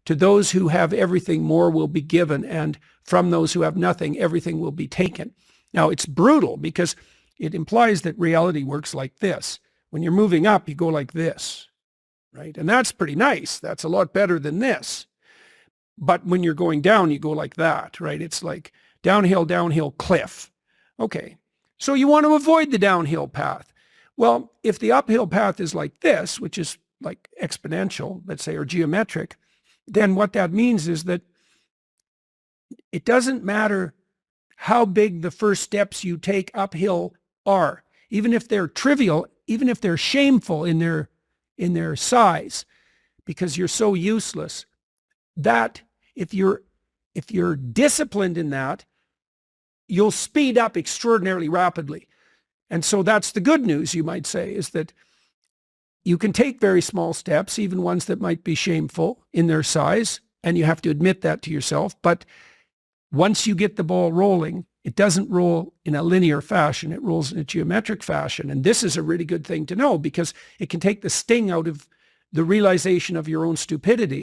To those who have everything, more will be given, and from those who have nothing, everything will be taken. Now, it's brutal because it implies that reality works like this. When you're moving up, you go like this, right? And that's pretty nice. That's a lot better than this. But when you're going down, you go like that, right? It's like downhill, downhill, cliff. Okay, so you want to avoid the downhill path. Well, if the uphill path is like this, which is like exponential, let's say, or geometric, then what that means is that it doesn't matter how big the first steps you take uphill are, even if they're trivial, even if they're shameful in their size, because you're so useless, that if you're disciplined in that, you'll speed up extraordinarily rapidly. And so that's the good news, you might say, is that you can take very small steps, even ones that might be shameful in their size, and you have to admit that to yourself. But once you get the ball rolling, it doesn't roll in a linear fashion. It rolls in a geometric fashion. And this is a really good thing to know because it can take the sting out of the realization of your own stupidity.